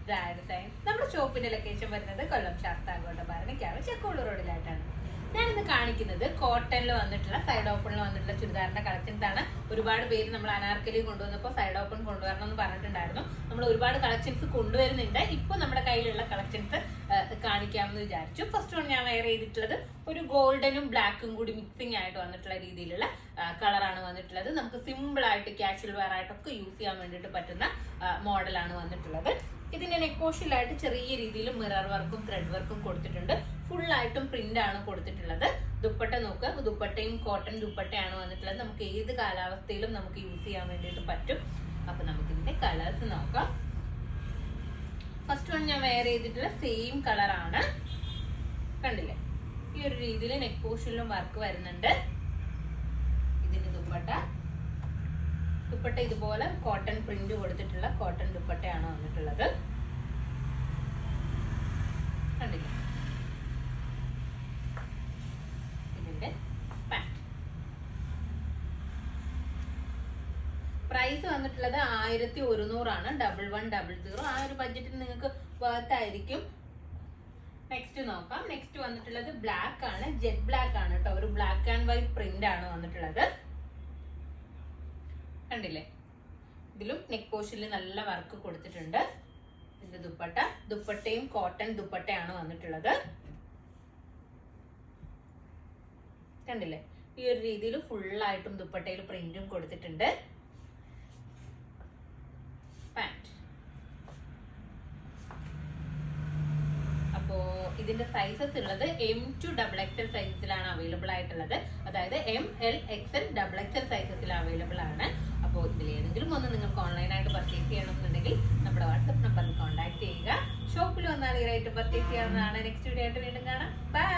Brand science. നമ്മുടെ ഷോപ്പിന്റെ location വരുന്നത് കൊല്ലം ശാസ്താംകോട്ട ഭരണിക്കാവ് ചെക്കോളൂർ റോഡിലായിട്ടാണ്. ഞാനിന്ന് കാണിക്കുന്നത് കോട്ടണിൽ വന്നിട്ടുള്ള സൈഡ് ഓപ്പണിൽ വന്നിട്ടുള്ള ചുരിദാറിന്റെ കളക്ഷൻസ് ആണ്. ഒരുപാട് പേര് നമ്മൾ അനാർക്കലി കൊണ്ടുവന്നപ്പോൾ സൈഡ് ഓപ്പൺ കൊണ്ടുവരണം എന്ന് പറഞ്ഞിട്ടുണ്ടായിരുന്നു. നമ്മൾ ഒരുപാട് കളക്ഷൻസ് കൊണ്ടുവരുന്നുണ്ട്. ഇപ്പൊ നമ്മുടെ കയ്യിലുള്ള കളക്ഷൻസ് കാണിക്കാമെന്ന് വിചാരിച്ചു. ഫസ്റ്റ് വൺ ഞാൻ വെയർ ചെയ്തിട്ടുള്ളത് ഒരു ഗോൾഡനും ബ്ലാക്കും കൂടി മിക്സിംഗ് ആയിട്ട് വന്നിട്ടുള്ള രീതിയിലുള്ള കളറാണ് വന്നിട്ടുള്ളത്. നമുക്ക് സിമ്പിൾ ആയിട്ട് കാഷ്വൽ വെയർ ആയിട്ടൊക്കെ യൂസ് ചെയ്യാൻ വേണ്ടിയിട്ട് പറ്റുന്ന മോഡലാണ് വന്നിട്ടുള്ളത്. ഇതിന്റെ നെക്ക് പോർഷനിലായിട്ട് ചെറിയ രീതിയിൽ മിറർ വർക്കും ത്രെഡ് വർക്കും കൊടുത്തിട്ടുണ്ട്. ഫുൾ ആയിട്ടും പ്രിന്റ് ആണ് കൊടുത്തിട്ടുള്ളത്. ദുപ്പട്ട നോക്കുക, ദുപ്പട്ടയും കോട്ടൺ ദുപ്പട്ടയാണ് വന്നിട്ടുള്ളത്. നമുക്ക് ഏത് കാലാവസ്ഥയിലും നമുക്ക് യൂസ് ചെയ്യാൻ വേണ്ടിയിട്ട് പറ്റും. അപ്പൊ നമുക്ക് ഇതിന്റെ കളേഴ്സ് നോക്കാം. ഫസ്റ്റ് വൺ ഞാൻ വെയർ ചെയ്തിട്ടുള്ള സെയിം കളറാണ്. കണ്ടില്ലേ, ഈ ഒരു രീതിയിൽ നെക്ക് പോർഷനിലും വർക്ക് വരുന്നുണ്ട്. ഇതിന്റെ ദുപ്പട്ട ഇതുപോലെ കോട്ടൺ പ്രിന്റ് കൊടുത്തിട്ടുള്ള കോട്ടൺ ദുപ്പട്ടയാണ് വന്നിട്ടുള്ളത്. കണ്ടില്ലേ, ഇതിന്റെ പാന്റ്. പ്രൈസ് വന്നിട്ടുള്ളത് 1100 1100. ആ ഒരു ബഡ്ജറ്റിൽ നിങ്ങൾക്ക് വർത്ത് ആയിരിക്കും. നെക്സ്റ്റ് നോക്കാം. നെക്സ്റ്റ് വന്നിട്ടുള്ളത് ബ്ലാക്ക് ആണ്, ജെറ്റ് ബ്ലാക്ക് ആണ് കേട്ടോ. ഒരു ബ്ലാക്ക് ആൻഡ് വൈറ്റ് പ്രിന്റ് ആണ് വന്നിട്ടുള്ളത്. കണ്ടില്ലേ, ഇതിലും നെക്ക് പോർഷനിൽ നല്ല വർക്ക് കൊടുത്തിട്ടുണ്ട്. ഇതിന്റെ ദുപ്പട്ടയും കോട്ടൺ ദുപ്പട്ടയാണ് വന്നിട്ടുള്ളത്. കണ്ടില്ലേ, ഈ ഒരു രീതിയിൽ ഫുള്ളായിട്ടും ദുപ്പട്ടയിൽ പ്രിന്റും കൊടുത്തിട്ടുണ്ട്. പാന്റ്. അപ്പോ ഇതിന്റെ സൈസസ് ഉള്ളത് M to XXL സൈസസിലാണ് അവൈലബിൾ ആയിട്ടുള്ളത്. അതായത് ML XL XXL സൈസസിൽ അവൈലബിൾ ആണ്. അപ്പോൾ ഇതിൽ ഏതെങ്കിലും ഒന്ന് നിങ്ങൾക്ക് ഓൺലൈനായിട്ട് പർച്ചേസ് ചെയ്യണമെന്നുണ്ടെങ്കിൽ നമ്മുടെ വാട്സ്ആപ്പ് നമ്പറിൽ കോൺടാക്ട് ചെയ്യുക. ഷോപ്പിൽ വന്നാൽ ഈ റേറ്റ് പർച്ചേസ് ചെയ്യാവുന്നതാണ്. നെക്സ്റ്റ് വീഡിയോ ആയിട്ട് വീണ്ടും കാണാം. ബൈ.